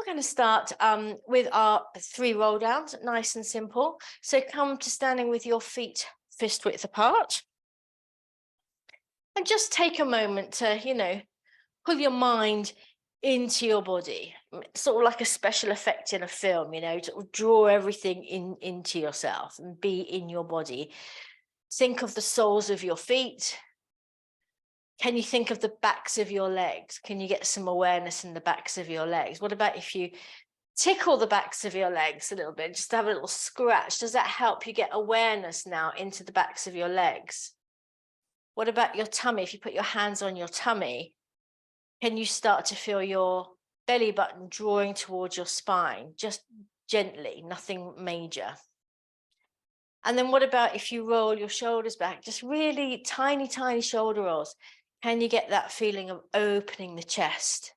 going to start with our 3 roll downs, nice and simple. So come to standing with your feet fist width apart. And just take a moment to, pull your mind into your body, sort of like a special effect in a film, to draw everything into yourself and be in your body. Think of the soles of your feet. Can you think of the backs of your legs? Can you get some awareness in the backs of your legs? What about if you tickle the backs of your legs a little bit, just have a little scratch? Does that help you get awareness now into the backs of your legs? What about your tummy? If you put your hands on your tummy, can you start to feel your belly button drawing towards your spine? Just gently, nothing major. And then what about if you roll your shoulders back, just really tiny, tiny shoulder rolls? Can you get that feeling of opening the chest?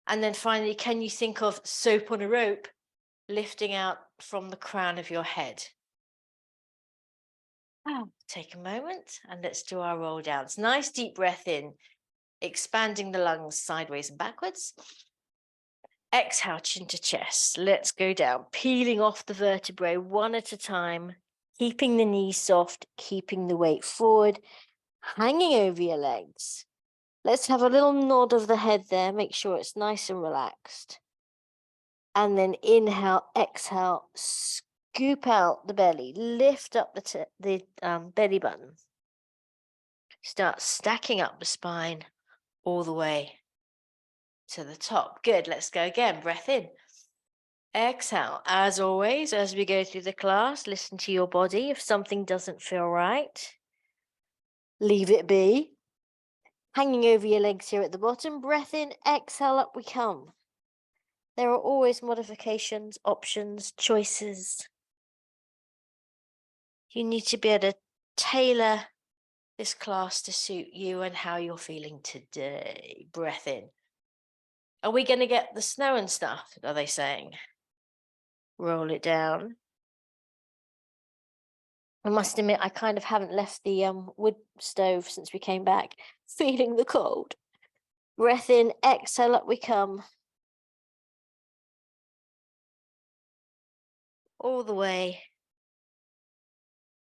And then finally, can you think of soap on a rope lifting out from the crown of your head? Take a moment and let's do our roll downs. Nice deep breath in, expanding the lungs sideways and backwards. Exhale, chin to chest. Let's go down, peeling off the vertebrae one at a time, keeping the knees soft, keeping the weight forward, hanging over your legs. Let's have a little nod of the head there. Make sure it's nice and relaxed. And then inhale, exhale, scoop out the belly, lift up the belly button. Start stacking up the spine all the way to the top. Good. Let's go again. Breath in. Exhale. As always, as we go through the class, listen to your body. If something doesn't feel right, leave it be. Hanging over your legs here at the bottom. Breath in, exhale, up we come. There are always modifications, options, choices. You need to be able to tailor this class to suit you and how you're feeling today. Breath in. Are we going to get the snow and stuff, are they saying? Roll it down. I must admit, I kind of haven't left the wood stove since we came back, feeling the cold. Breath in, exhale, up we come. All the way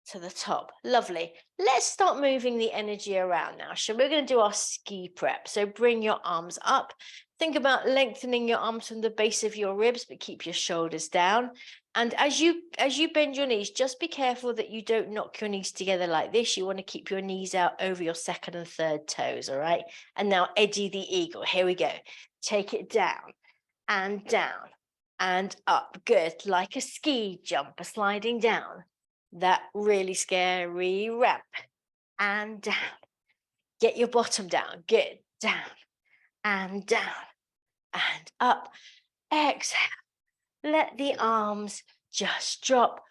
to the top. Lovely. Let's start moving the energy around now. So we're going to do our ski prep. So bring your arms up. Think about lengthening your arms from the base of your ribs, but keep your shoulders down. And as you bend your knees, just be careful that you don't knock your knees together like this. You want to keep your knees out over your second and third toes, all right? And now Eddie the Eagle. Here we go. Take it down and up. Good. Like a ski jumper sliding down. That really scary ramp. And down. Get your bottom down. Good. Down and up. Exhale. Let the arms just drop.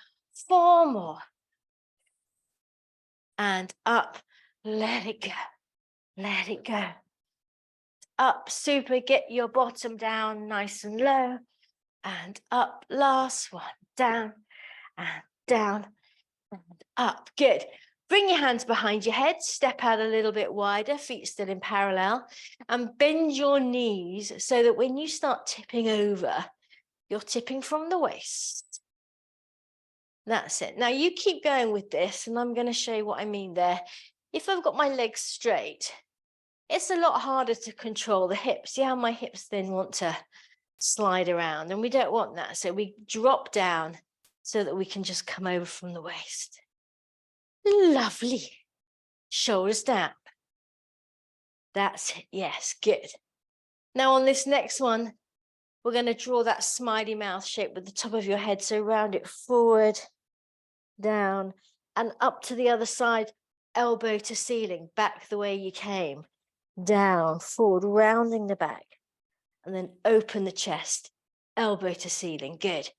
4 more. And up. Let it go. Let it go. Up. Super. Get your bottom down nice and low. And up. Last one. Down and down and up. Good. Bring your hands behind your head, step out a little bit wider, feet still in parallel, and bend your knees so that when you start tipping over, you're tipping from the waist. That's it. Now you keep going with this, and I'm going to show you what I mean there. If I've got my legs straight, it's a lot harder to control the hips. See how my hips then want to slide around, and we don't want that. So we drop down so that we can just come over from the waist. Lovely. Shoulders down. That's it. Yes, good. Now on this next one, we're going to draw that smiley mouth shape with the top of your head. So round it forward, down, and up to the other side, elbow to ceiling, back the way you came. Down, forward, rounding the back. And then open the chest, elbow to ceiling. Good.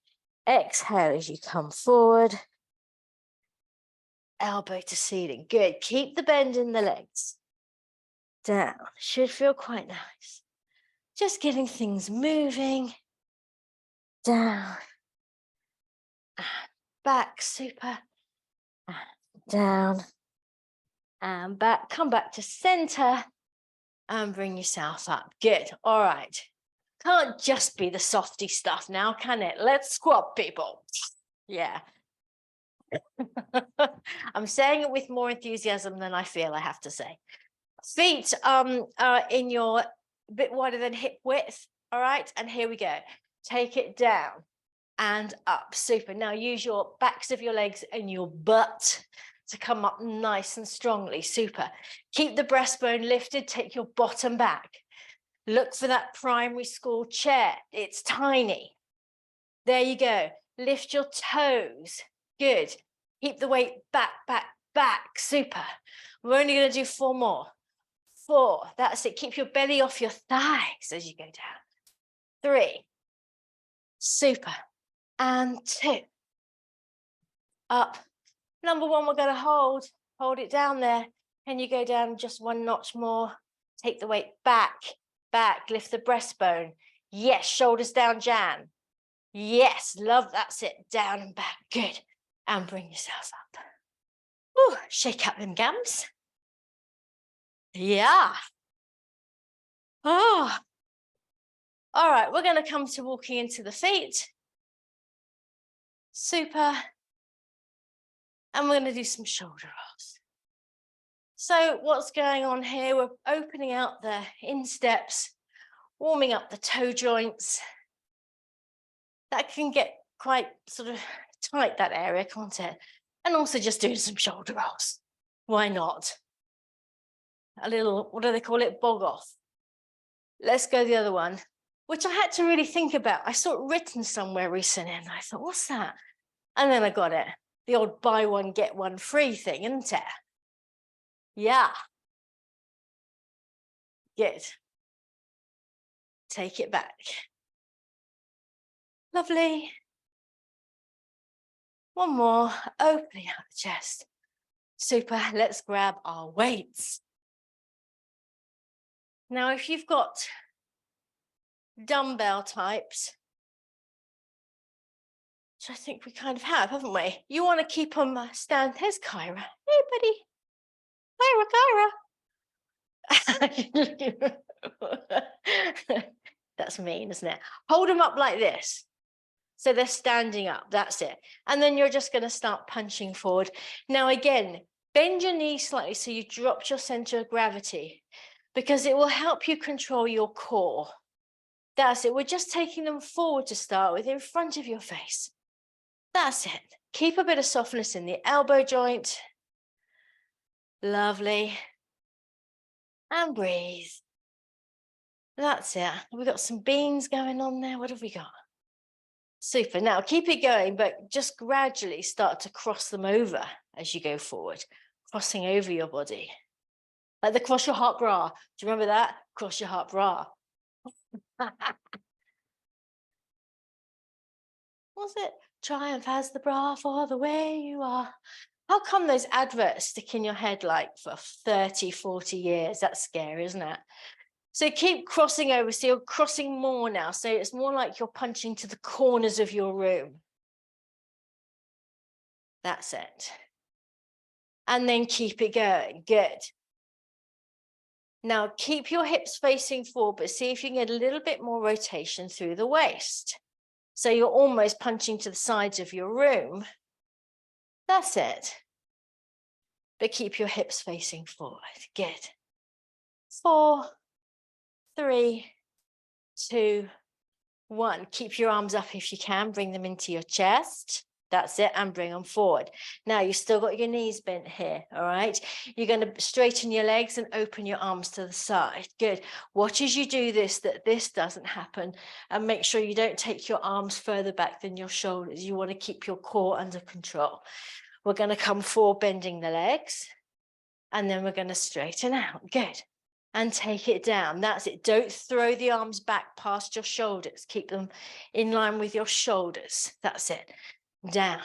Exhale as you come forward. Elbow to ceiling. Good. Keep the bend in the legs. Down. Should feel quite nice. Just getting things moving. Down. And back. Super. And down. And back. Come back to center. And bring yourself up. Good. All right. Can't just be the softy stuff now, can it? Let's squat, people. Yeah. I'm saying it with more enthusiasm than I feel, I have to say. Feet are in your bit wider than hip width. All right, and here we go. Take it down and up. Super. Now use your backs of your legs and your butt to come up nice and strongly. Super. Keep the breastbone lifted. Take your bottom back. Look for that primary school chair. It's tiny. There you go. Lift your toes. Good. Keep the weight back, back, back. Super. We're only going to do 4 more. 4. That's it. Keep your belly off your thighs as you go down. 3. Super. And 2. Up. Number 1, we're going to hold. Hold it down there. Can you go down just 1 notch more? Take the weight back, back. Lift the breastbone. Yes. Shoulders down, Jan. Yes. Love. That's it. Down and back. Good. And bring yourself up. Ooh, shake up them gums. Yeah. Oh. All right. We're going to come to walking into the feet. Super. And we're going to do some shoulder rolls. So what's going on here? We're opening out the insteps, warming up the toe joints. That can get quite sort of tight, that area, can't it? And also just doing some shoulder rolls. Why not? A little, what do they call it? Bog off. Let's go the other one, which I had to really think about. I saw it written somewhere recently and I thought, what's that? And then I got it. The old buy one, get one free thing, isn't it? Yeah. Good. Take it back. Lovely. One more, opening out the chest. Super, let's grab our weights. Now, if you've got dumbbell types, which I think we kind of have, haven't we? You want to keep them stand. There's Kyra. Hey, buddy. Kyra. That's mean, isn't it? Hold them up like this. So they're standing up. That's it. And then you're just going to start punching forward. Now, again, bend your knees slightly so you drop your center of gravity because it will help you control your core. That's it. We're just taking them forward to start with in front of your face. That's it. Keep a bit of softness in the elbow joint. Lovely. And breathe. That's it. We've got some beans going on there. What have we got? Super. Now keep it going, but just gradually start to cross them over as you go forward, crossing over your body. Like the cross your heart bra. Do you remember that? Cross your heart bra. Was it? Triumph has the bra for the way you are. How come those adverts stick in your head like for 30, 40 years? That's scary, isn't it? So keep crossing over. So you're crossing more now. So it's more like you're punching to the corners of your room. That's it. And then keep it going. Good. Now keep your hips facing forward, but see if you can get a little bit more rotation through the waist. So you're almost punching to the sides of your room. That's it. But keep your hips facing forward. Good. 4, 3, 2, 1. Keep your arms up if you can. Bring them into your chest. That's it. And bring them forward. Now, you've still got your knees bent here. All right. You're going to straighten your legs and open your arms to the side. Good. Watch as you do this, that this doesn't happen. And make sure you don't take your arms further back than your shoulders. You want to keep your core under control. We're going to come forward, bending the legs. And then we're going to straighten out. Good. And take it down. That's it. Don't throw the arms back past your shoulders. Keep them in line with your shoulders. That's it. Down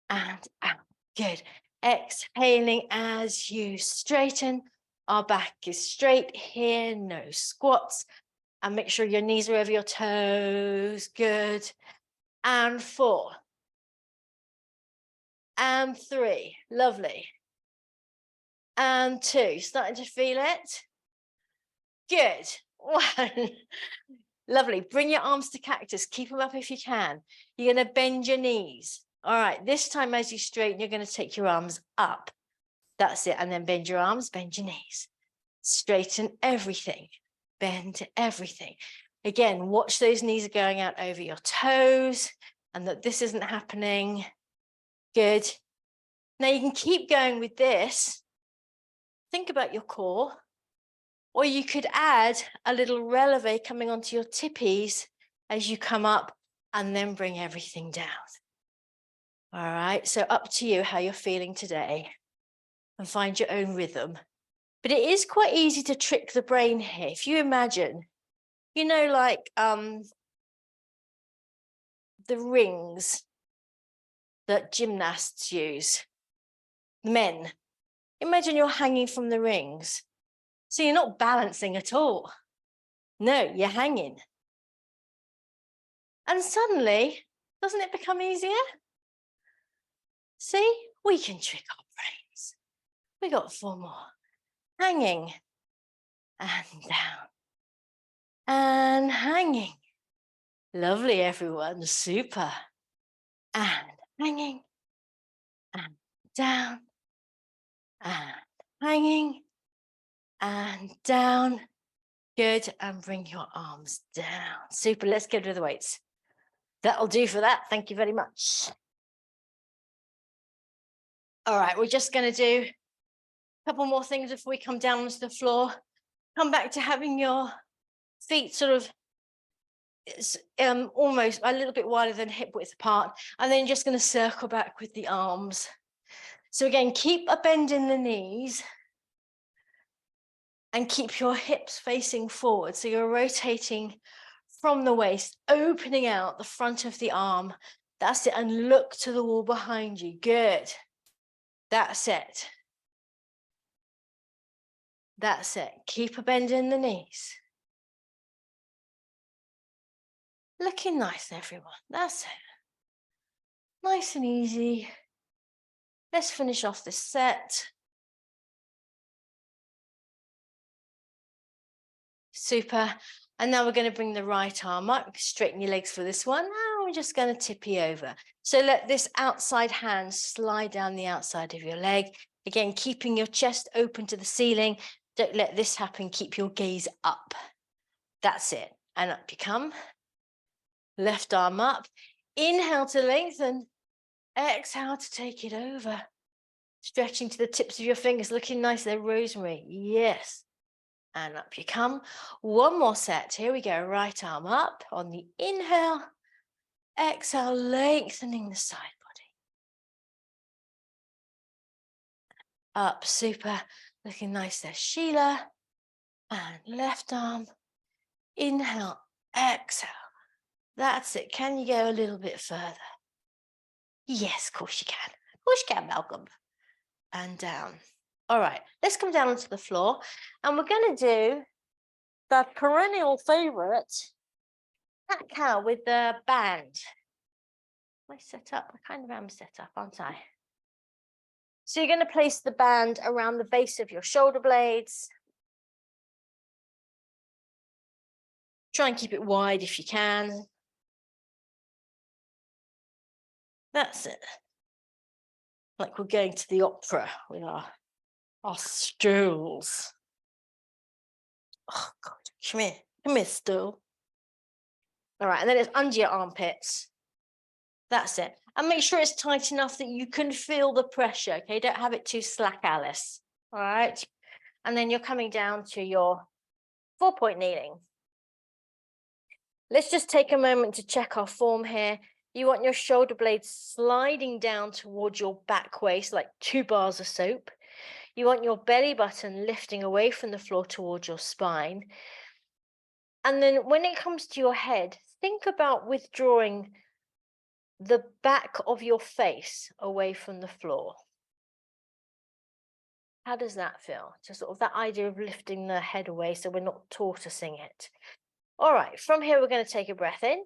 and out. Good. Exhaling as you straighten. Our back is straight here. No squats. And make sure your knees are over your toes. Good. And 4. And 3. Lovely. And 2. Starting to feel it? Good. 1. Lovely. Bring your arms to cactus. Keep them up if you can. You're going to bend your knees. All right. This time as you straighten, you're going to take your arms up. That's it. And then bend your arms, bend your knees. Straighten everything. Bend everything. Again, watch those knees going out over your toes and that this isn't happening. Good. Now you can keep going with this. Think about your core. Or you could add a little releve coming onto your tippies as you come up and then bring everything down. All right, so up to you how you're feeling today and find your own rhythm. But it is quite easy to trick the brain here. If you imagine, you know, like the rings that gymnasts use, men. Imagine you're hanging from the rings. So you're not balancing at all. No, you're hanging. And suddenly, doesn't it become easier? See, we can trick our brains. We got 4 more. Hanging and down and hanging. Lovely, everyone. Super. And hanging and down and hanging and down. Good. And bring your arms down. Super. Let's get rid of the weights. That'll do for that. Thank you very much. All right, we're just going to do a couple more things before we come down onto the floor. Come back to having your feet sort of almost a little bit wider than hip width apart, and then just going to circle back with the arms. So again, keep a bend in the knees and keep your hips facing forward. So you're rotating from the waist, opening out the front of the arm. That's it. And look to the wall behind you. Good. That's it. That's it. Keep a bend in the knees. Looking nice, everyone. That's it. Nice and easy. Let's finish off this set. Super. And now we're going to bring the right arm up. Straighten your legs for this one. Now we're just going to tippy over. So let this outside hand slide down the outside of your leg. Again, keeping your chest open to the ceiling. Don't let this happen. Keep your gaze up. That's it. And up you come. Left arm up. Inhale to lengthen. Exhale to take it over. Stretching to the tips of your fingers. Looking nice there, Rosemary. Yes. And up you come. One more set. Here we go. Right arm up on the inhale. Exhale, lengthening the side body. Up, super. Looking nice there, Sheila. And left arm. Inhale, exhale. That's it. Can you go a little bit further? Yes, of course you can. Of course you can, Malcolm. And down. All right, let's come down onto the floor. And we're going to do the perennial favorite, cat-cow with the band. Am I set up? I kind of am set up, aren't I? So you're going to place the band around the base of your shoulder blades. Try and keep it wide if you can. That's it. Like we're going to the opera with our stools. Oh, God, come here, stool. All right, and then it's under your armpits. That's it. And make sure it's tight enough that you can feel the pressure, okay? Don't have it too slack, Alice. All right. And then you're coming down to your 4-point kneeling. Let's just take a moment to check our form here. You want your shoulder blades sliding down towards your back waist, like 2 bars of soap. You want your belly button lifting away from the floor towards your spine. And then when it comes to your head, think about withdrawing the back of your face away from the floor. How does that feel? Just sort of that idea of lifting the head away so we're not tortoising it. All right, from here, we're going to take a breath in.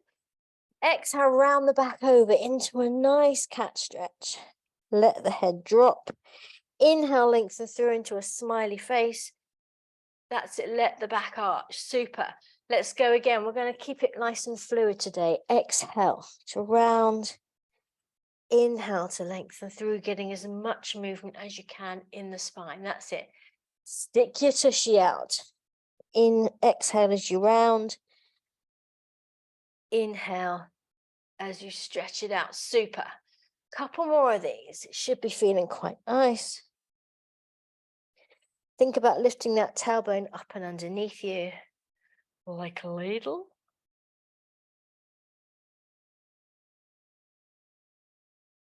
Exhale, round the back over into a nice cat stretch. Let the head drop. Inhale, lengthen through into a smiley face. That's it, let the back arch. Super. Let's go again. We're going to keep it nice and fluid today. Exhale to round. Inhale to lengthen through, getting as much movement as you can in the spine. That's it. Stick your tushy out. Exhale as you round. Inhale as you stretch it out. Super. Couple more of these. It should be feeling quite nice. Think about lifting that tailbone up and underneath you like a ladle.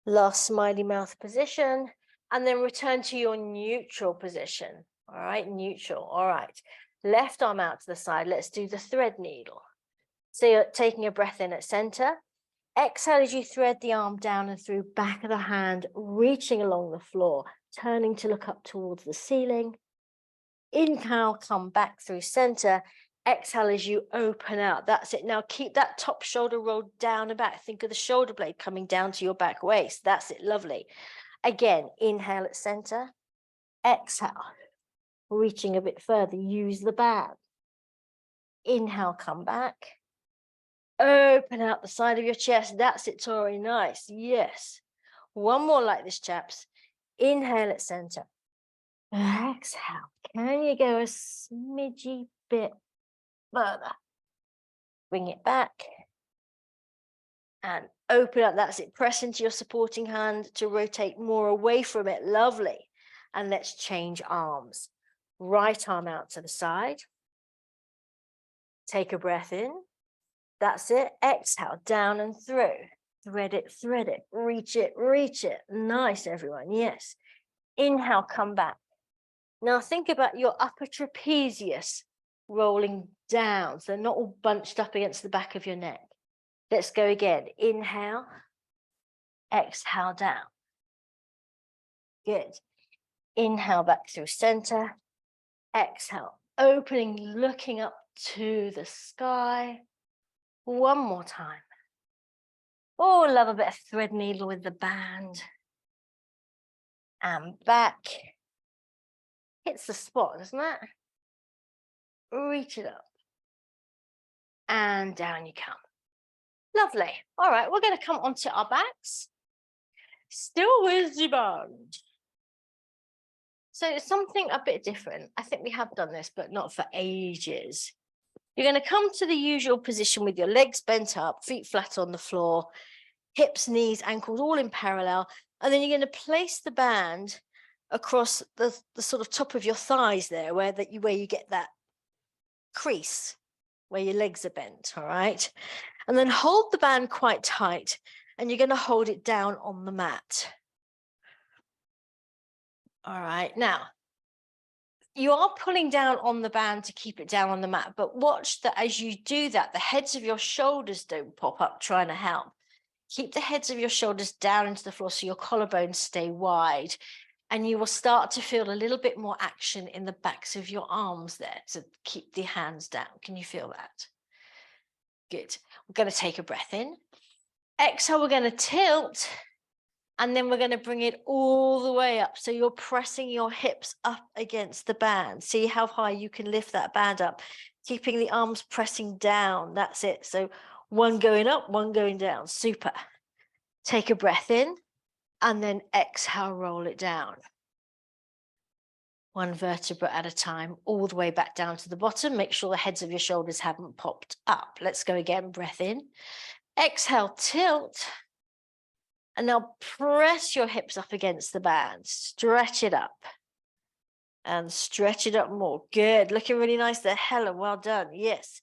Last smiley mouth position, and then return to your neutral position. All right, neutral. All right. Left arm out to the side. Let's do the thread needle. So you're taking a breath in at center. Exhale as you thread the arm down and through, back of the hand, reaching along the floor, turning to look up towards the ceiling. Inhale, come back through center. Exhale as you open out. That's it. Now keep that top shoulder rolled down and back. Think of the shoulder blade coming down to your back waist. That's it. Lovely. Again, inhale at center. Exhale, reaching a bit further. Use the band. Inhale, come back. Open out the side of your chest. That's it, Tori. Nice. Yes. One more like this, chaps. Inhale at center. Exhale. Can you go a smidgy bit further? Bring it back. And open up. That's it. Press into your supporting hand to rotate more away from it. Lovely. And let's change arms. Right arm out to the side. Take a breath in. That's it. Exhale, down and through. Thread it, reach it, reach it. Nice, everyone. Yes. Inhale, come back. Now think about your upper trapezius rolling down, so not all bunched up against the back of your neck. Let's go again. Inhale, exhale down. Good. Inhale back through center. Exhale, opening, looking up to the sky. One more time. Oh, love a bit of thread needle with the band. And back. Hits the spot, doesn't it? Reach it up. And down you come. Lovely. All right, we're going to come onto our backs. Still with the band. So it's something a bit different. I think we have done this, but not for ages. You're going to come to the usual position with your legs bent up, feet flat on the floor, hips, knees, ankles all in parallel. And then you're going to place the band across the sort of top of your thighs there, where you get that crease where your legs are bent, all right? And then hold the band quite tight, and you're going to hold it down on the mat. All right, now, you are pulling down on the band to keep it down on the mat, but watch that as you do that, the heads of your shoulders don't pop up trying to help. Keep the heads of your shoulders down into the floor so your collarbones stay wide, and you will start to feel a little bit more action in the backs of your arms there to keep the hands down. Can you feel that? Good. We're going to take a breath in. Exhale, we're going to tilt, and then we're going to bring it all the way up. So you're pressing your hips up against the band. See how high you can lift that band up, keeping the arms pressing down. That's it. So one going up, one going down. Super. Take a breath in, and then exhale, roll it down. One vertebra at a time, all the way back down to the bottom. Make sure the heads of your shoulders haven't popped up. Let's go again. Breath in. Exhale, tilt. And now press your hips up against the band. Stretch it up. And stretch it up more. Good. Looking really nice there, Helen. Well done. Yes.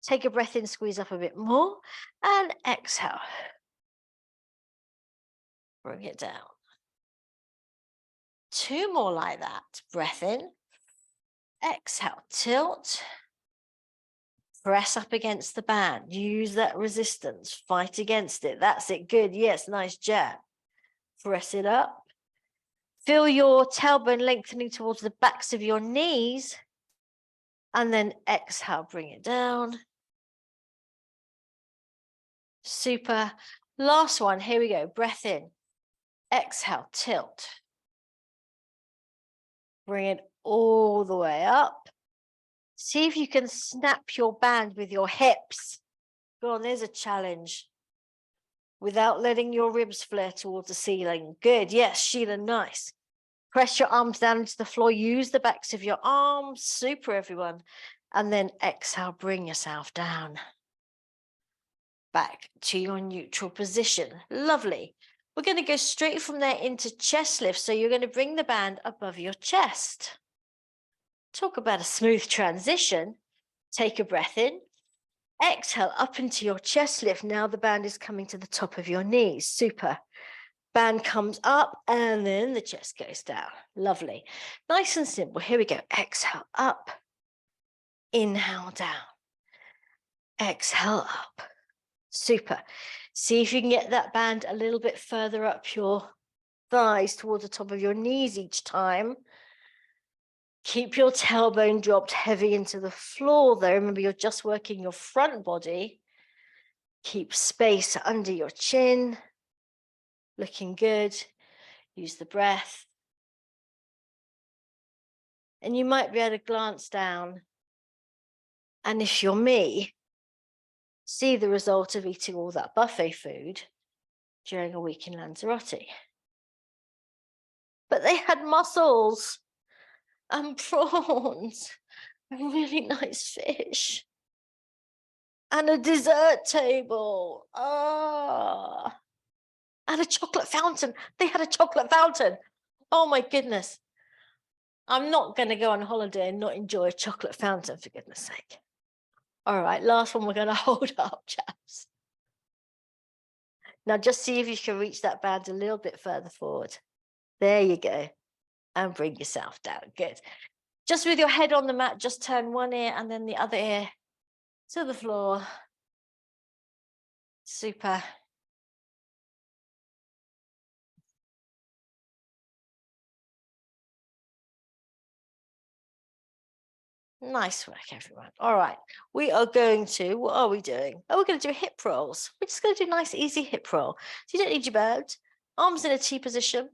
Take a breath in, squeeze up a bit more. And exhale. Bring it down. Two more like that. Breath in. Exhale, tilt. Press up against the band. Use that resistance. Fight against it. That's it. Good. Yes, nice jab. Press it up. Feel your tailbone lengthening towards the backs of your knees. And then exhale, bring it down. Super. Last one. Here we go. Breath in. Exhale, tilt. Bring it all the way up. See if you can snap your band with your hips. Go on, there's a challenge. Without letting your ribs flare towards the ceiling. Good, yes, Sheila, nice. Press your arms down into the floor. Use the backs of your arms. Super, everyone. And then exhale, bring yourself down. Back to your neutral position. Lovely. We're going to go straight from there into chest lift. So you're going to bring the band above your chest. Talk about a smooth transition. Take a breath in. Exhale up into your chest lift. Now the band is coming to the top of your knees. Super. Band comes up and then the chest goes down. Lovely. Nice and simple. Here we go. Exhale up. Inhale down. Exhale up. Super. See if you can get that band a little bit further up your thighs towards the top of your knees each time. Keep your tailbone dropped heavy into the floor though. Remember, you're just working your front body. Keep space under your chin. Looking good. Use the breath. And you might be able to glance down. And if you're me, see the result of eating all that buffet food during a week in Lanzarote. But they had mussels and prawns and really nice fish and a dessert table. Ah, and a chocolate fountain. They had a chocolate fountain. Oh my goodness. I'm not going to go on holiday and not enjoy a chocolate fountain, for goodness sake. All right, last one we're going to hold up, chaps. Now just see if you can reach that band a little bit further forward. There you go. And bring yourself down. Good. Just with your head on the mat, just turn one ear and then the other ear to the floor. Super. Nice work, everyone. All right, we are going to, what are we doing? Oh, we're going to do hip rolls. We're just going to do a nice, easy hip roll. So you don't need your band. Arms in a T position.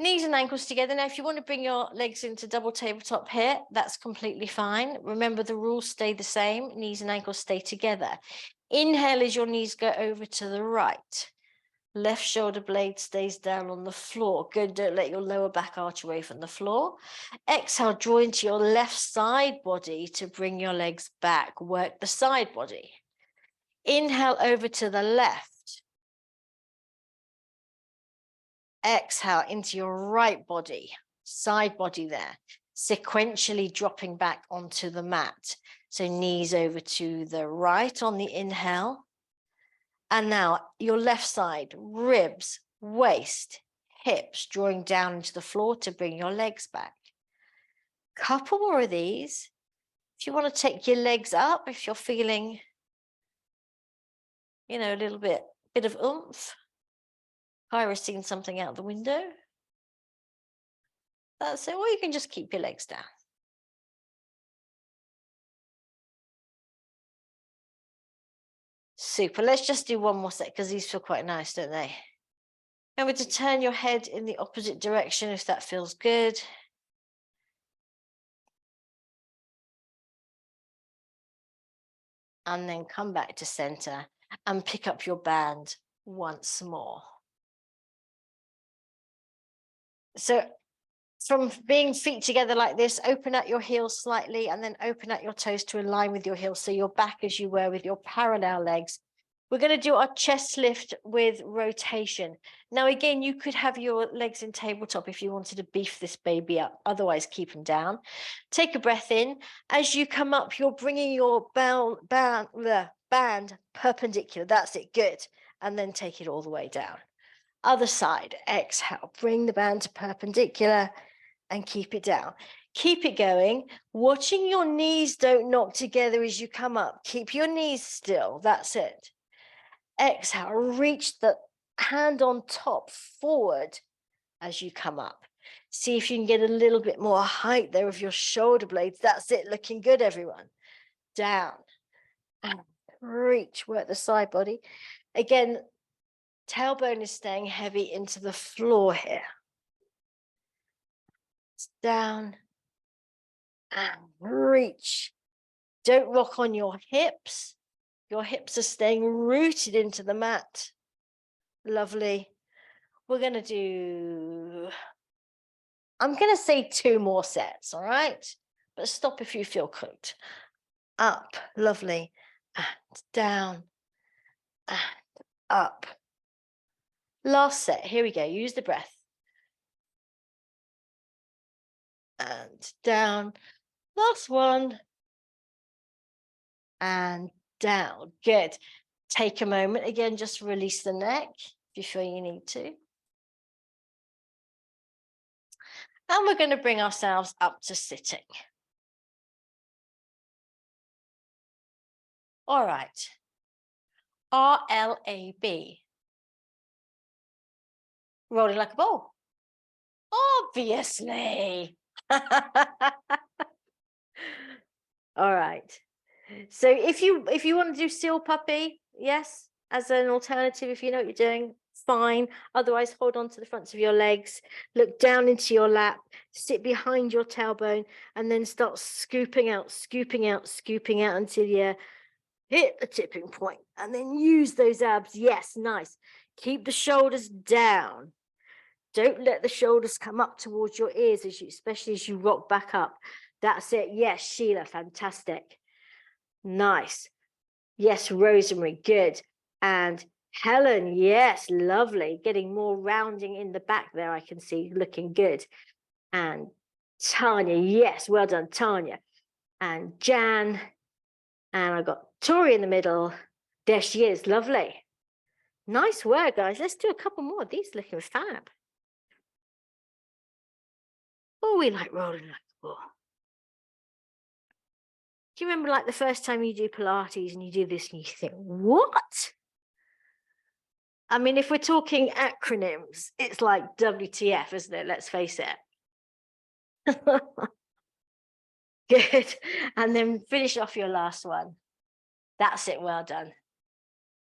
Knees and ankles together. Now, if you want to bring your legs into double tabletop here, that's completely fine. Remember, the rules stay the same. Knees and ankles stay together. Inhale as your knees go over to the right. Left shoulder blade stays down on the floor. Good, don't let your lower back arch away from the floor. Exhale, draw into your left side body to bring your legs back. Work the side body. Inhale over to the left. Exhale into your right body, side body there, sequentially dropping back onto the mat. So knees over to the right on the inhale. And now your left side, ribs, waist, hips, drawing down into the floor to bring your legs back. Couple more of these. If you want to take your legs up, if you're feeling, you know, a little bit of oomph. Kyra's seen something out the window. That's it. Or you can just keep your legs down. Super. Let's just do one more set because these feel quite nice, don't they? Remember to turn your head in the opposite direction if that feels good. And then come back to center and pick up your band once more. So from being feet together like this, open out your heels slightly and then open out your toes to align with your heels. So you're back as you were with your parallel legs. We're going to do our chest lift with rotation. Now, again, you could have your legs in tabletop if you wanted to beef this baby up. Otherwise, keep them down. Take a breath in. As you come up, you're bringing your band perpendicular. That's it. Good. And then take it all the way down. Other side. Exhale. Bring the band to perpendicular and keep it down. Keep it going. Watching your knees don't knock together as you come up. Keep your knees still. That's it. Exhale, reach the hand on top forward as you come up. See if you can get a little bit more height there of your shoulder blades. That's it, looking good, everyone. Down and reach, work the side body. Again, tailbone is staying heavy into the floor here. It's down and reach. Don't rock on your hips. Your hips are staying rooted into the mat. Lovely. We're going to do, I'm going to say 2 more sets, all right? But stop if you feel cooked. Up, lovely, and down, and up. Last set, here we go, use the breath. And down, last one, and down, good. Take a moment, again, just release the neck if you feel you need to. And we're going to bring ourselves up to sitting. All right, RLAB, rolling like a ball. Obviously. All right. So if you want to do seal puppy, yes, as an alternative, if you know what you're doing, fine. Otherwise, hold on to the fronts of your legs, look down into your lap, sit behind your tailbone, and then start scooping out, scooping out, scooping out until you hit the tipping point, and then use those abs. Yes, nice. Keep the shoulders down. Don't let the shoulders come up towards your ears, especially as you rock back up. That's it. Yes, Sheila, fantastic. Nice. Yes, Rosemary, good. And Helen, yes, lovely. Getting more rounding in the back there, I can see, looking good. And Tanya, yes, well done, Tanya. And Jan, and I got Tori in the middle. There she is, lovely. Nice work, guys. Let's do a couple more. These looking fab. Oh, we like rolling like a ball. Do you remember like the first time you do Pilates and you do this and you think, what? I mean, if we're talking acronyms, it's like WTF, isn't it? Let's face it. Good. And then finish off your last one. That's it. Well done.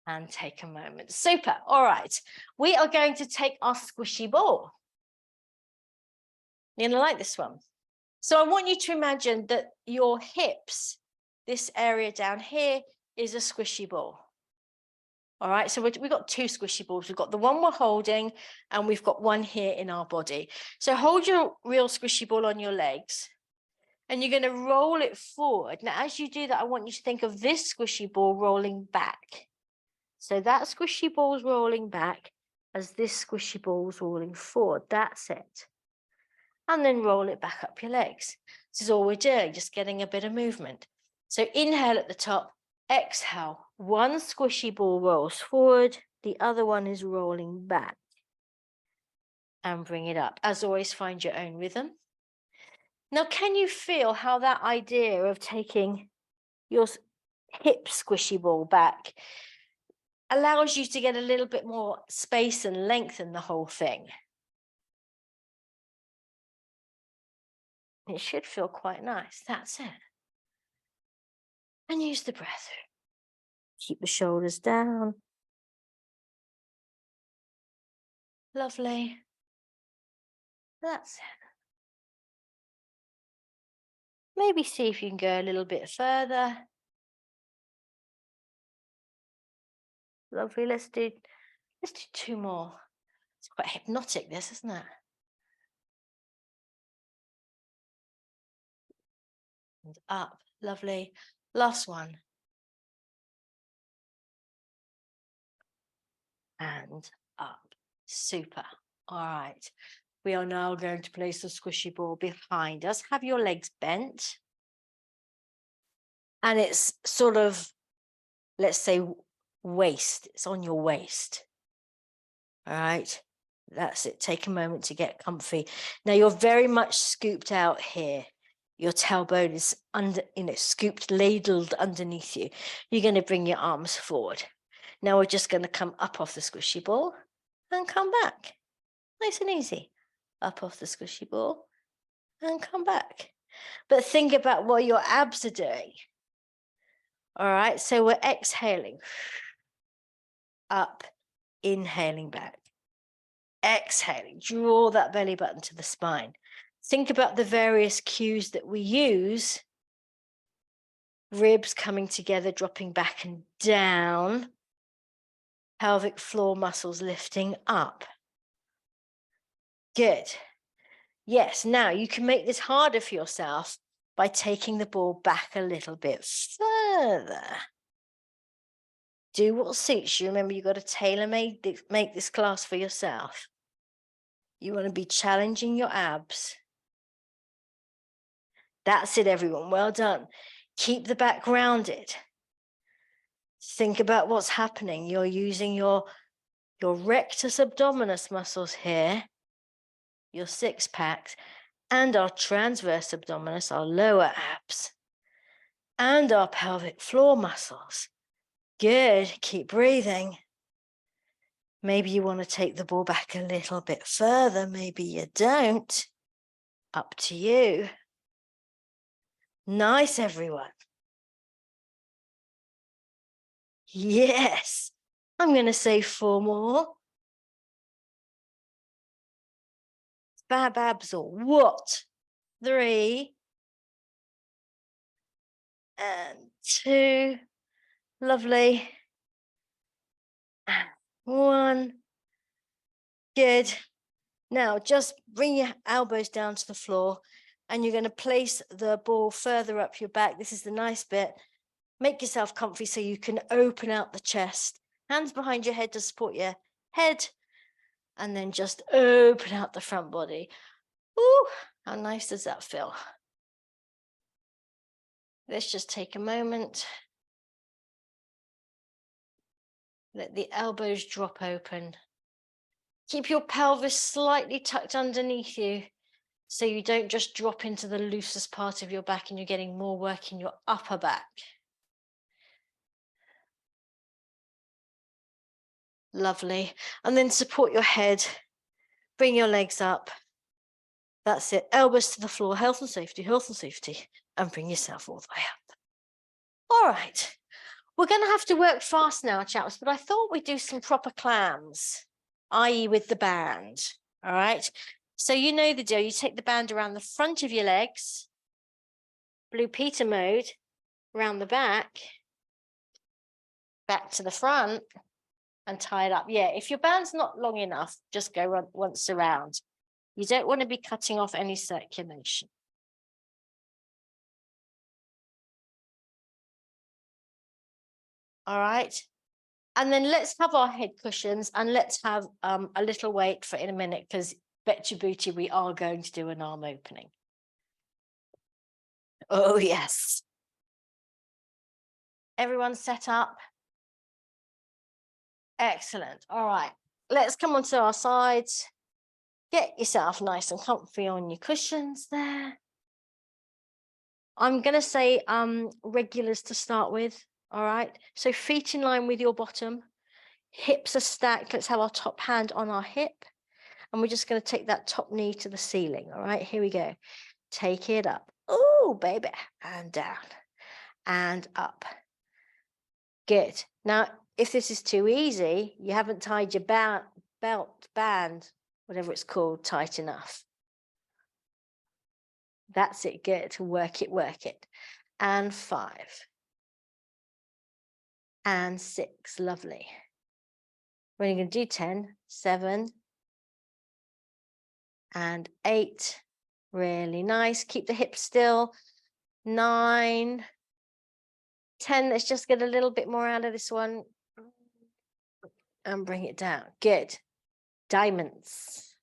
And take a moment. Super. All right. We are going to take our squishy ball. You're going to like this one. So I want you to imagine that your hips, this area down here, is a squishy ball. All right, so we've got 2 squishy balls. We've got the one we're holding, and we've got one here in our body. So hold your real squishy ball on your legs, and you're going to roll it forward. Now, as you do that, I want you to think of this squishy ball rolling back. So that squishy ball's rolling back as this squishy ball's rolling forward. That's it. And then roll it back up your legs. This is all we're doing, just getting a bit of movement. So inhale at the top, exhale. One squishy ball rolls forward, the other one is rolling back. And bring it up. As always, find your own rhythm. Now, can you feel how that idea of taking your hip squishy ball back allows you to get a little bit more space and length in the whole thing? It should feel quite nice. That's it. And use the breath. Keep the shoulders down. Lovely. That's it. Maybe see if you can go a little bit further. Lovely. Let's do 2 more. It's quite hypnotic, this, isn't it? And up. Lovely. Last one. And up. Super. All right. We are now going to place the squishy ball behind us. Have your legs bent. And it's sort of, let's say, waist. It's on your waist. All right. That's it. Take a moment to get comfy. Now you're very much scooped out here. Your tailbone is under, scooped, ladled underneath you. You're going to bring your arms forward. Now we're just going to come up off the squishy ball and come back. Nice and easy. Up off the squishy ball and come back. But think about what your abs are doing. All right. So we're exhaling. Up, inhaling back. Exhaling, draw that belly button to the spine. Think about the various cues that we use. Ribs coming together, dropping back and down. Pelvic floor muscles lifting up. Good. Yes, now you can make this harder for yourself by taking the ball back a little bit further. Do what suits you. Remember, you've got to tailor-make make this class for yourself. You want to be challenging your abs. That's it, everyone. Well done. Keep the back rounded. Think about what's happening. You're using your rectus abdominis muscles here, your six packs, and our transverse abdominis, our lower abs, and our pelvic floor muscles. Good. Keep breathing. Maybe you want to take the ball back a little bit further. Maybe you don't. Up to you. Nice, everyone. Yes. I'm going to say 4 more. Fab abs or what? 3 and 2. Lovely. And 1. Good. Now just bring your elbows down to the floor and you're going to place the ball further up your back. This is the nice bit. Make yourself comfy so you can open out the chest. Hands behind your head to support your head. And then just open out the front body. Ooh, how nice does that feel? Let's just take a moment. Let the elbows drop open. Keep your pelvis slightly tucked underneath you so you don't just drop into the loosest part of your back and you're getting more work in your upper back. Lovely. And then support your head. Bring your legs up. That's it. Elbows to the floor. Health and safety, health and safety. And bring yourself all the way up. All right. We're going to have to work fast now, chaps, but I thought we'd do some proper clams, i.e. with the band. All right. So you know the deal. You take the band around the front of your legs, Blue Peter mode, around the back to the front, and tie it up. Yeah, if your band's not long enough, just go once around. You don't want to be cutting off any circulation. All right. And then let's have our head cushions and let's have a little wait for in a minute because bet your booty we are going to do an arm opening. Oh, yes. Everyone set up? Excellent. All right. Let's come onto our sides. Get yourself nice and comfy on your cushions there. I'm going to say regulars to start with. All right. So feet in line with your bottom. Hips are stacked. Let's have our top hand on our hip. And we're just going to take that top knee to the ceiling. All right. Here we go. Take it up. Oh, baby. And down. And up. Good. Now, if this is too easy, you haven't tied your belt band, whatever it's called, tight enough. That's it. Good. Work it, work it. And 5. And 6. Lovely. We're only going to do 10, 7, and 8. Really nice. Keep the hips still. 9, 10. Let's just get a little bit more out of this one. And bring it down. Good. Diamonds.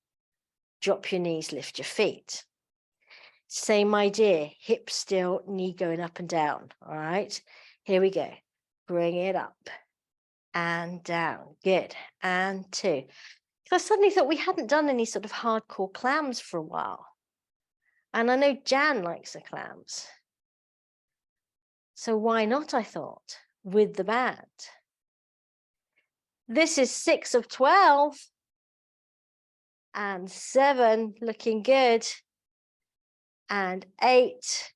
Drop your knees, lift your feet. Same idea. Hips still, knee going up and down. All right. Here we go. Bring it up and down. Good. And 2. I suddenly thought we hadn't done any sort of hardcore clams for a while. And I know Jan likes the clams. So why not, I thought, with the band. This is 6 of 12. And 7, looking good. And 8.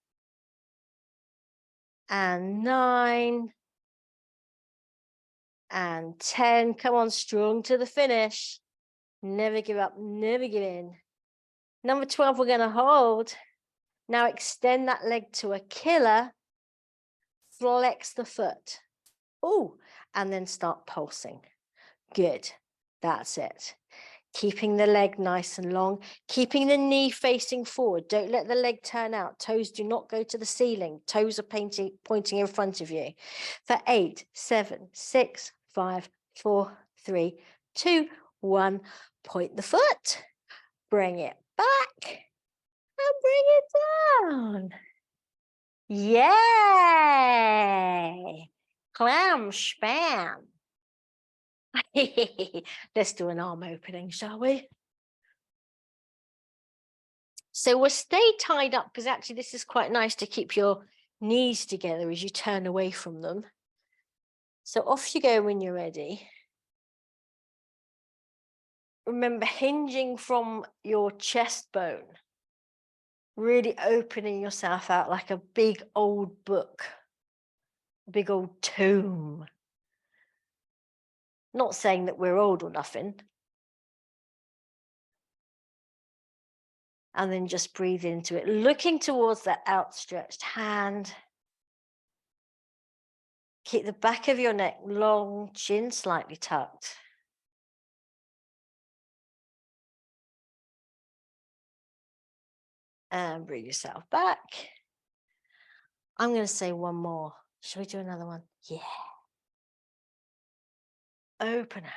And 9. And 10. Come on, strong to the finish. Never give up, never give in. Number 12, we're going to hold. Now extend that leg to a killer. Flex the foot. Oh, and then start pulsing. Good. That's it. Keeping the leg nice and long, keeping the knee facing forward. Don't let the leg turn out. Toes do not go to the ceiling. Toes are pointing in front of you. For 8, 7, 6, 5, 4, 3, 2, 1. Point the foot. Bring it back and bring it down. Yay! Clam spam. Let's do an arm opening, shall we? So we'll stay tied up because actually this is quite nice to keep your knees together as you turn away from them. So off you go when you're ready. Remember, hinging from your chest bone, really opening yourself out like a big old book, a big old tome. Not saying that we're old or nothing. And then just breathe into it, looking towards that outstretched hand. Keep the back of your neck long, chin slightly tucked. And bring yourself back. I'm going to say one more. Shall we do another one? Yeah. Open out.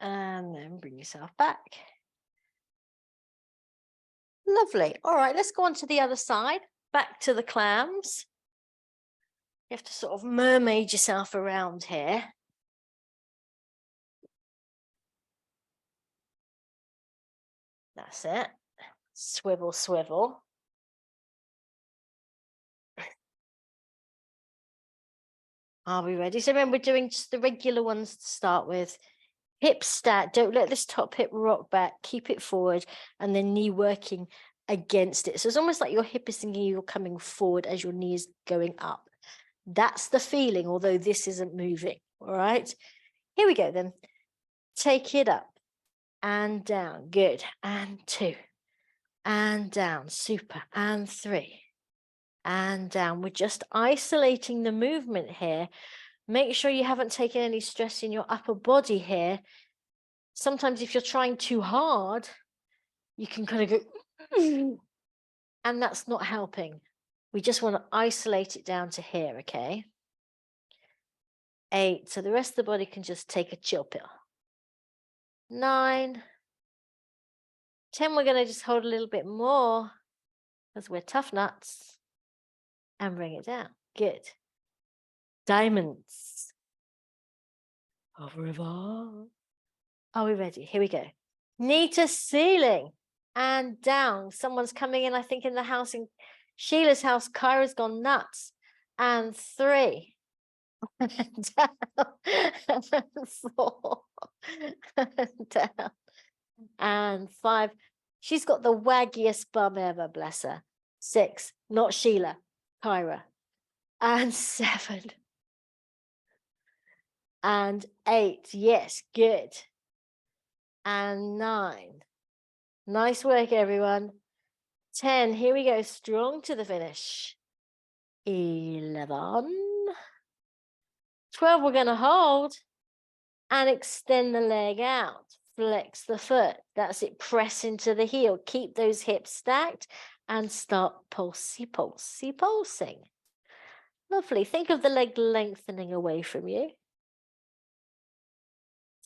And then bring yourself back. Lovely. All right, let's go on to the other side. Back to the clams. You have to sort of mermaid yourself around here. That's it. Swivel, swivel. Are we ready? So remember, we're doing just the regular ones to start with. Hip stack. Don't let this top hip rock back. Keep it forward and then knee working against it. So it's almost like your hip is thinking you're coming forward as your knee is going up. That's the feeling, although this isn't moving. All right. Here we go then. Take it up and down. Good. And 2. And down. Super. And 3. And down. We're just isolating the movement here. Make sure you haven't taken any stress in your upper body here. Sometimes if you're trying too hard, you can kind of go, and that's not helping. We just want to isolate it down to here, okay? 8, so the rest of the body can just take a chill pill. 9, 10, we're going to just hold a little bit more because we're tough nuts and bring it down. Good. Diamonds. Au revoir. Are we ready? Here we go. Knee to ceiling and down. Someone's coming in, I think, in the house, in Sheila's house. Kyra's gone nuts. And 3. And down. And 4. And down. And 5. She's got the waggiest bum ever, bless her. 6. Not Sheila, Kyra. And 7. And 8. Yes, good. And 9. Nice work, everyone. 10. Here we go. Strong to the finish. 11. 12. We're going to hold and extend the leg out. Flex the foot. That's it. Press into the heel. Keep those hips stacked and start pulsing. Lovely. Think of the leg lengthening away from you.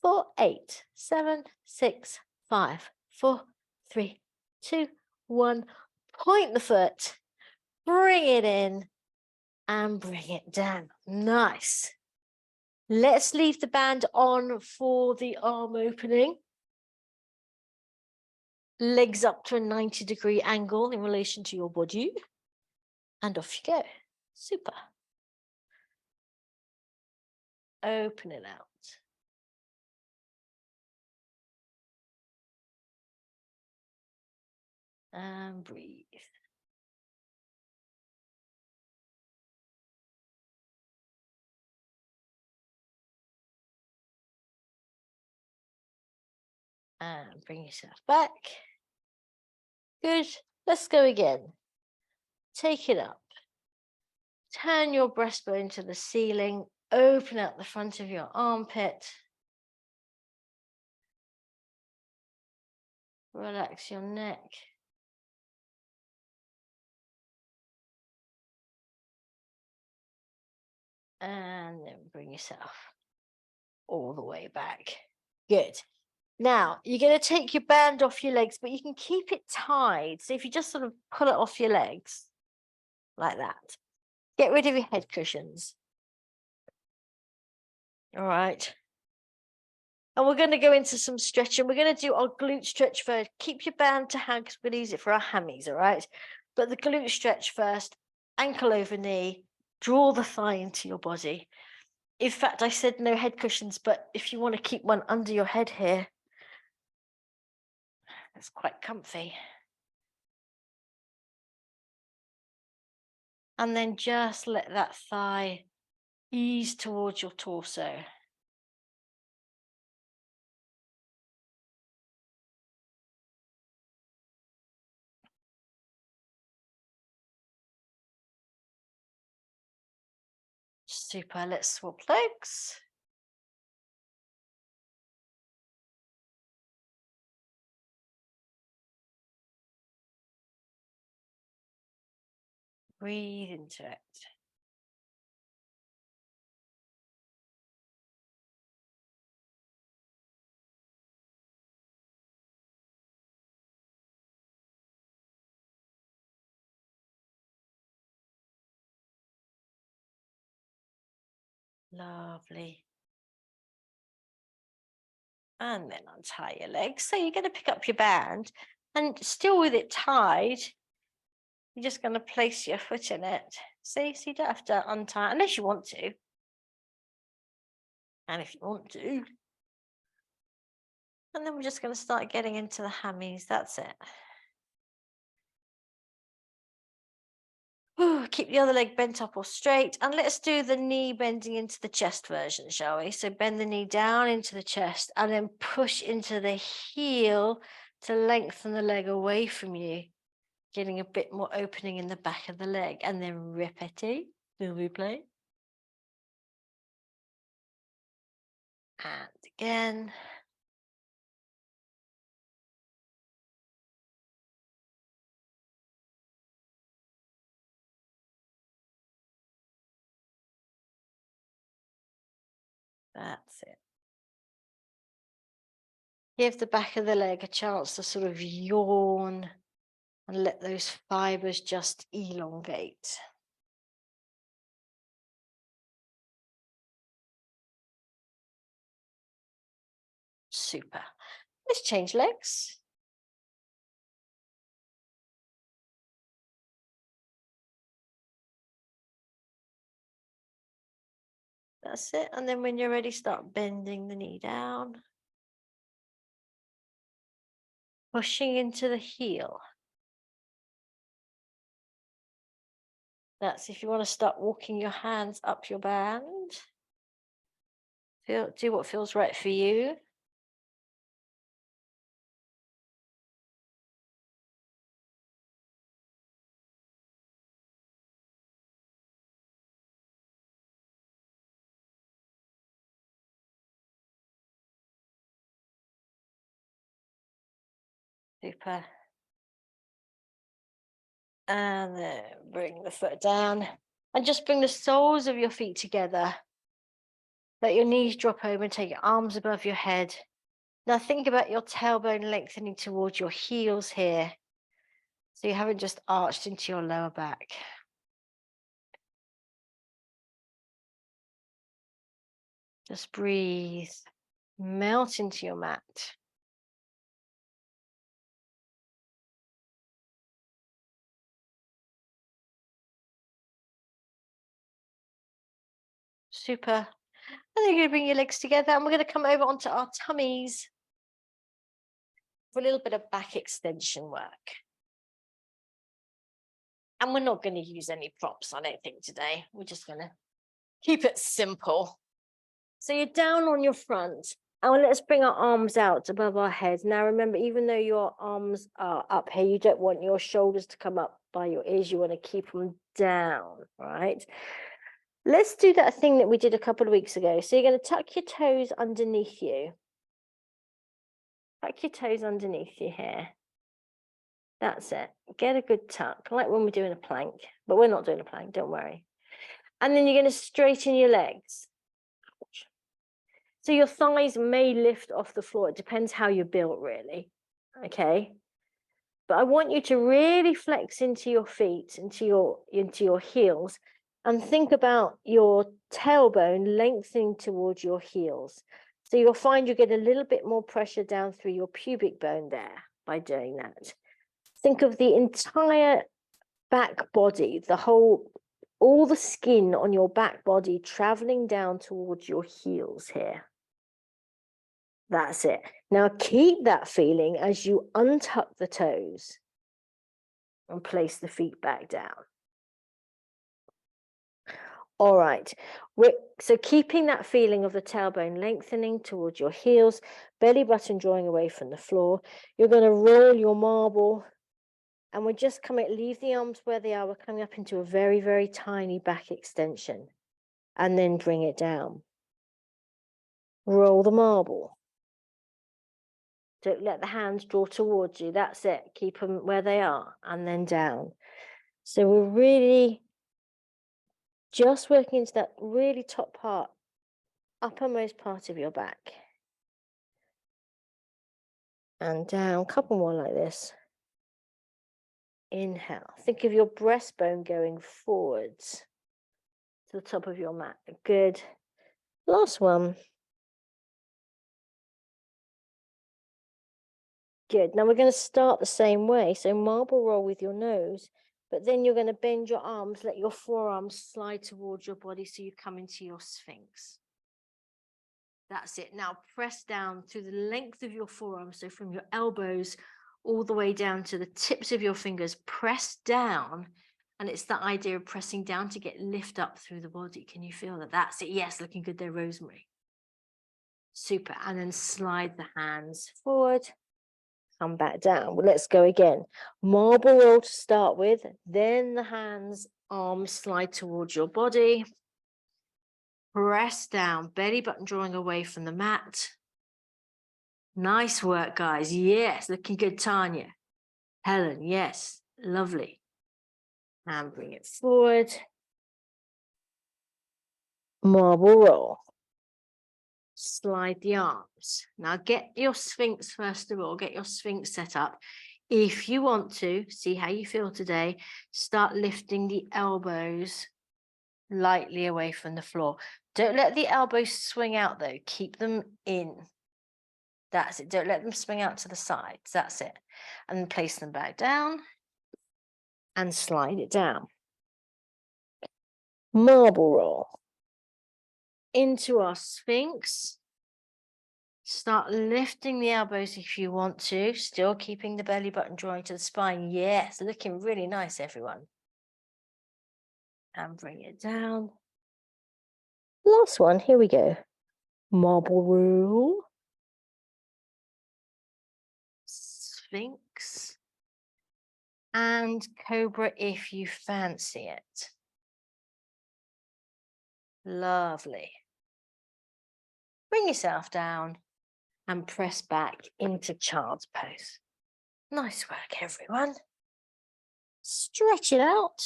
4, 8, 7, 6, 5, 4, 3, 2, 1. Point the foot, bring it in and bring it down. Nice. Let's leave the band on for the arm opening. Legs up to a 90-degree angle in relation to your body. And off you go. Super. Open it out. And breathe. And bring yourself back. Good. Let's go again. Take it up. Turn your breastbone to the ceiling. Open out the front of your armpit. Relax your neck. And then bring yourself all the way back. Good. Now, you're going to take your band off your legs, but you can keep it tied. So if you just sort of pull it off your legs like that, get rid of your head cushions. All right. And we're going to go into some stretching. We're going to do our glute stretch first. Keep your band to hand because we're going to use it for our hammies, all right? But the glute stretch first, ankle over knee, draw the thigh into your body. In fact, I said no head cushions, but if you want to keep one under your head here, it's quite comfy. And then just let that thigh ease towards your torso. Super. Let's swap legs. Breathe into it. Lovely. And then untie your legs. So you're going to pick up your band and still with it tied, you're just going to place your foot in it. See, so you don't have to untie unless you want to. And if you want to. And then we're just going to start getting into the hammies. That's it. Keep the other leg bent up or straight. And let's do the knee bending into the chest version, shall we? So bend the knee down into the chest and then push into the heel to lengthen the leg away from you, getting a bit more opening in the back of the leg. And then répétez, s'il vous plaît. And again. That's it. Give the back of the leg a chance to sort of yawn and let those fibers just elongate. Super. Let's change legs. That's it. And then when you're ready, start bending the knee down. Pushing into the heel. That's if you want to start walking your hands up your band. Do what feels right for you. Super. And then bring the foot down. And just bring the soles of your feet together. Let your knees drop over and take your arms above your head. Now think about your tailbone lengthening towards your heels here. So you haven't just arched into your lower back. Just breathe. Melt into your mat. Super. And then you're going to bring your legs together and we're going to come over onto our tummies for a little bit of back extension work. And we're not going to use any props, I don't think, today. We're just going to keep it simple. So you're down on your front. And let's bring our arms out above our heads. Now, remember, even though your arms are up here, you don't want your shoulders to come up by your ears. You want to keep them down, right? Let's do that thing that we did a couple of weeks ago. So you're going to tuck your toes underneath you. Tuck your toes underneath you here. That's it. Get a good tuck, like when we're doing a plank. But we're not doing a plank, don't worry. And then you're going to straighten your legs. So your thighs may lift off the floor. It depends how you're built, really. Okay. But I want you to really flex into your feet, into your heels, and think about your tailbone lengthening towards your heels. So you'll find you get a little bit more pressure down through your pubic bone there by doing that. Think of the entire back body, all the skin on your back body traveling down towards your heels here. That's it. Now keep that feeling as you untuck the toes and place the feet back down. All right. So keeping that feeling of the tailbone lengthening towards your heels, belly button drawing away from the floor. You're going to roll your marble, and we're just leave the arms where they are. We're coming up into a very, very tiny back extension, and then bring it down. Roll the marble. Don't let the hands draw towards you. That's it. Keep them where they are, and then down. So we're really just working into that really top part, uppermost part of your back. And down, a couple more like this. Inhale. Think of your breastbone going forwards to the top of your mat. Good. Last one. Good. Now we're going to start the same way. So marble roll with your nose, but then you're going to bend your arms, let your forearms slide towards your body so you come into your Sphinx. That's it. Now press down through the length of your forearms. So from your elbows all the way down to the tips of your fingers, press down. And it's that idea of pressing down to get lift up through the body. Can you feel that? That's it. Yes, looking good there, Rosemary. Super. And then slide the hands forward. Come back down. Well, let's go again. Marble roll to start with. Then the hands, arms slide towards your body. Press down, belly button drawing away from the mat. Nice work, guys. Yes, looking good, Tanya. Helen, yes, lovely. And bring it forward. Marble roll. Slide the arms. Now get your Sphinx first of all. Get your Sphinx set up. If you want to, see how you feel today, start lifting the elbows lightly away from the floor. Don't let the elbows swing out though. Keep them in. That's it. Don't let them swing out to the sides. That's it. And then place them back down and slide it down. Marble roll. Into our Sphinx. Start lifting the elbows if you want to, still keeping the belly button drawing to the spine. Yes, looking really nice, everyone. And bring it down. Last one, here we go. Marble roll. Sphinx. And Cobra if you fancy it. Lovely. Bring yourself down and press back into child's pose. Nice work, everyone. Stretch it out.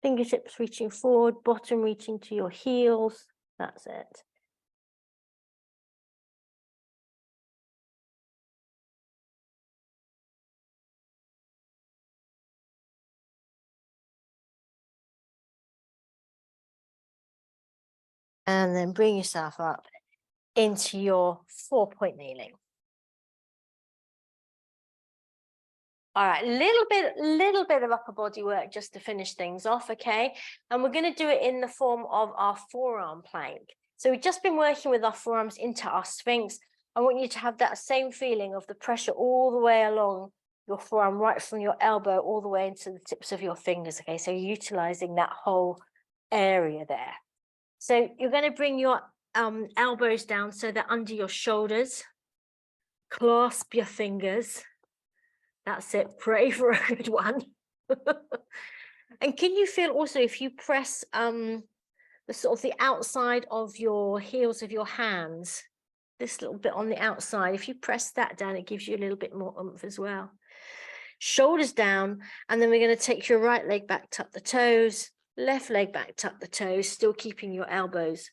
Fingertips reaching forward, bottom reaching to your heels. That's it. And then bring yourself up into your 4-point kneeling. All right, little bit of upper body work just to finish things off, okay? And we're going to do it in the form of our forearm plank. So we've just been working with our forearms into our Sphinx. I want you to have that same feeling of the pressure all the way along your forearm, right from your elbow all the way into the tips of your fingers. Okay, so you're utilizing that whole area there. So you're going to bring your elbows down so they're under your shoulders. Clasp your fingers. That's it. Pray for a good one. And can you feel also if you press the sort of the outside of your heels of your hands, this little bit on the outside, if you press that down, it gives you a little bit more oomph as well. Shoulders down, and then we're going to take your right leg back, tuck the toes, left leg back, tuck the toes, still keeping your elbows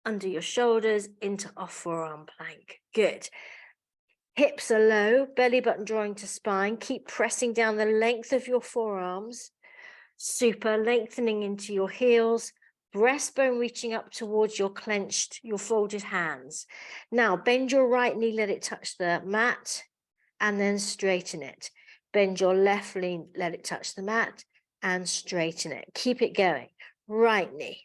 under your shoulders into our forearm plank. Good. Hips are low, belly button drawing to spine. Keep pressing down the length of your forearms. Super, lengthening into your heels. Breastbone reaching up towards your clenched, your folded hands. Now, bend your right knee, let it touch the mat, and then straighten it. Bend your left knee, let it touch the mat, and straighten it. Keep it going. Right knee.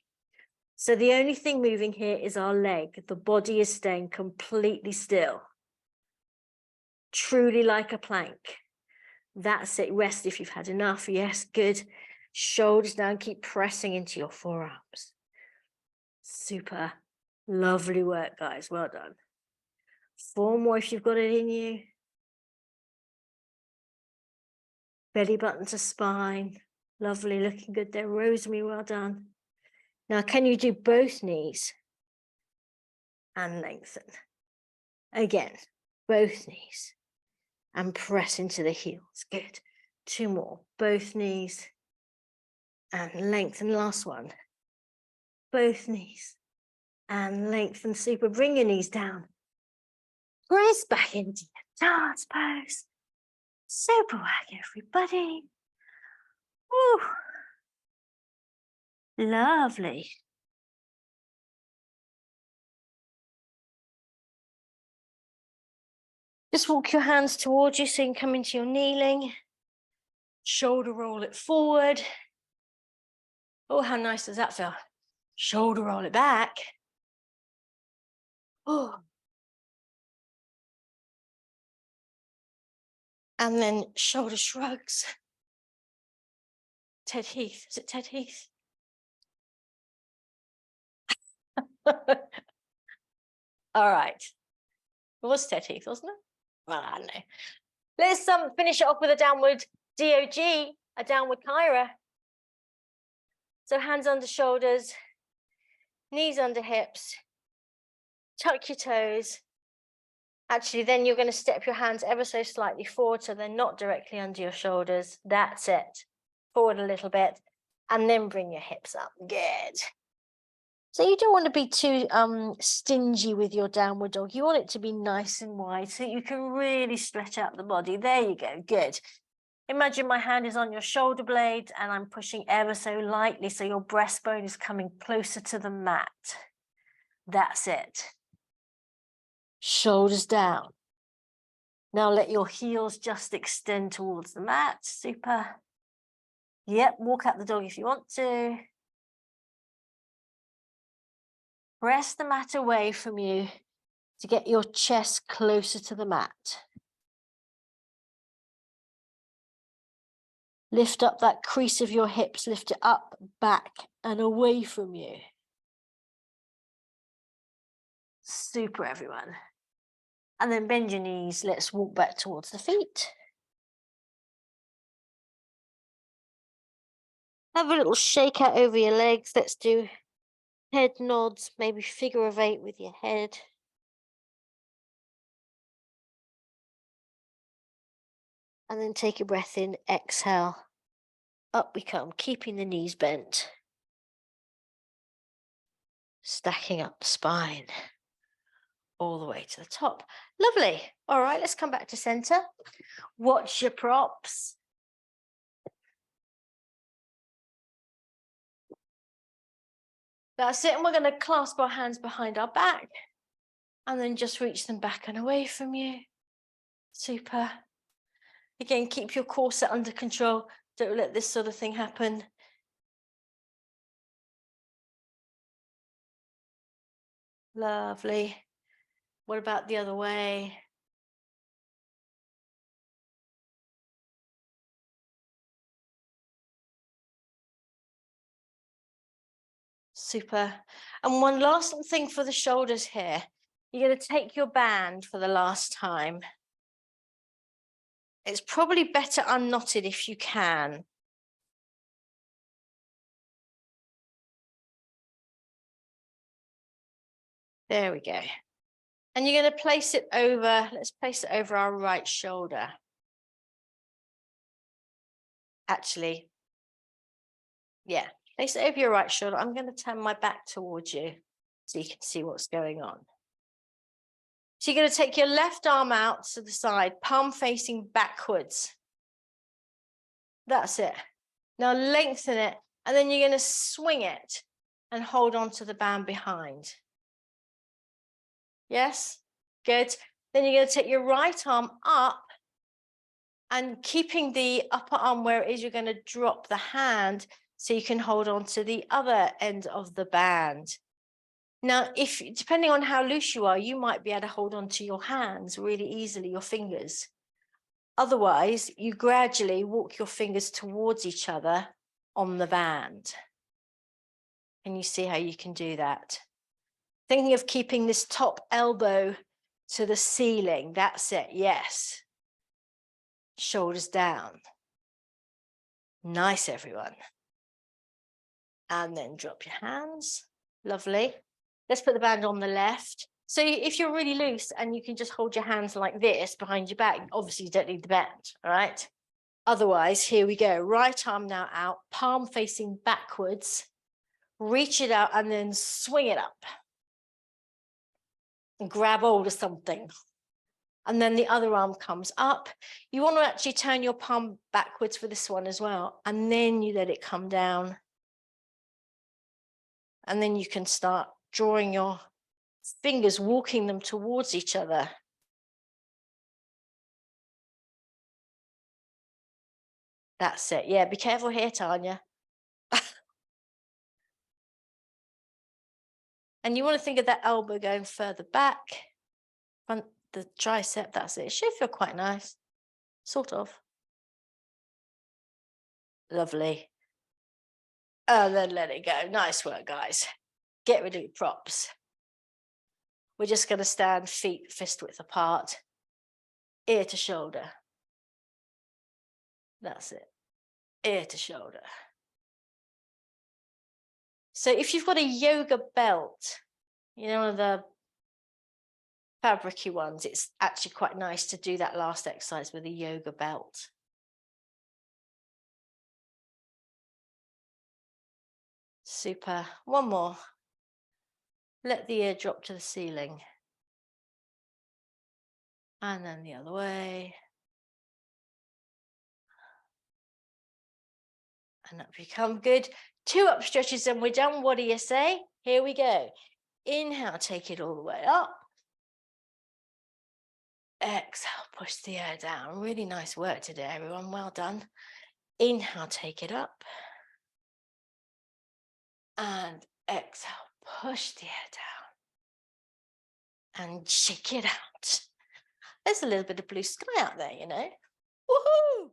So the only thing moving here is our leg. The body is staying completely still. Truly like a plank. That's it. Rest if you've had enough. Yes, good. Shoulders down. Keep pressing into your forearms. Super. Lovely work, guys. Well done. 4 more if you've got it in you. Belly button to spine. Lovely. Looking good there. Rosemary, well done. Now, can you do both knees? And lengthen. Again, both knees. And press into the heels. Good. 2 more. Both knees. And lengthen. Last one. Both knees. And lengthen. Super. Bring your knees down. Press back into your dance pose. Super work, everybody. Woo. Lovely. Just walk your hands towards you so you can come into your kneeling. Shoulder roll it forward. Oh, how nice does that feel? Shoulder roll it back. Oh. And then shoulder shrugs. Ted Heath. Is it Ted Heath? All right. It was Ted Heath, wasn't it? Well, I don't know. Let's finish it off with a downward dog, a downward Kyra. So hands under shoulders, knees under hips, tuck your toes. Actually, then you're going to step your hands ever so slightly forward so they're not directly under your shoulders. That's it. Forward a little bit, and then bring your hips up. Good. So you don't want to be too stingy with your downward dog. You want it to be nice and wide so you can really stretch out the body. There you go. Good. Imagine my hand is on your shoulder blade and I'm pushing ever so lightly so your breastbone is coming closer to the mat. That's it. Shoulders down. Now let your heels just extend towards the mat. Super. Yep, walk out the dog if you want to. Press the mat away from you to get your chest closer to the mat. Lift up that crease of your hips, lift it up, back, and away from you. Super, everyone. And then bend your knees. Let's walk back towards the feet. Have a little shake out over your legs. Let's do head nods, maybe figure of 8 with your head. And then take a breath in, exhale. Up we come, keeping the knees bent. Stacking up the spine. All the way to the top. Lovely. All right, let's come back to center. Watch your props. That's it. And we're going to clasp our hands behind our back and then just reach them back and away from you. Super. Again, keep your core set under control. Don't let this sort of thing happen. Lovely. What about the other way? Super. And one last thing for the shoulders here. You're going to take your band for the last time. It's probably better unknotted if you can. There we go. And you're going to place it over, let's place it over our right shoulder. Actually, yeah, place it over your right shoulder. I'm going to turn my back towards you so you can see what's going on. So you're going to take your left arm out to the side, palm facing backwards. That's it. Now lengthen it, and then you're going to swing it and hold on to the band behind. Yes, good. Then you're going to take your right arm up, and keeping the upper arm where it is, you're going to drop the hand so you can hold on to the other end of the band. Now, depending on how loose you are, you might be able to hold on to your hands really easily, your fingers. Otherwise, you gradually walk your fingers towards each other on the band. Can you see how you can do that? Thinking of keeping this top elbow to the ceiling. That's it. Yes. Shoulders down. Nice, everyone. And then drop your hands. Lovely. Let's put the band on the left. So if you're really loose and you can just hold your hands like this behind your back, obviously you don't need the band, all right? Otherwise, here we go. Right arm now out, palm facing backwards. Reach it out and then swing it up. And grab hold of something. And then the other arm comes up. You want to actually turn your palm backwards for this one as well. And then you let it come down. And then you can start drawing your fingers, walking them towards each other. That's it. Yeah, be careful here, Tanya. And you want to think of that elbow going further back, front the tricep. That's it. It should feel quite nice, sort of. Lovely. And then let it go. Nice work, guys. Get rid of your props. We're just going to stand feet fist width apart, ear to shoulder. That's it. Ear to shoulder. So if you've got a yoga belt, you know, the fabricy ones, it's actually quite nice to do that last exercise with a yoga belt. Super. One more. Let the ear drop to the ceiling. And then the other way. And up you come. Good. 2 up stretches and we're done. What do you say? Here we go. Inhale, take it all the way up. Exhale, push the air down. Really nice work today, everyone. Well done. Inhale, take it up. And exhale, push the air down. And shake it out. There's a little bit of blue sky out there, you know. Woohoo!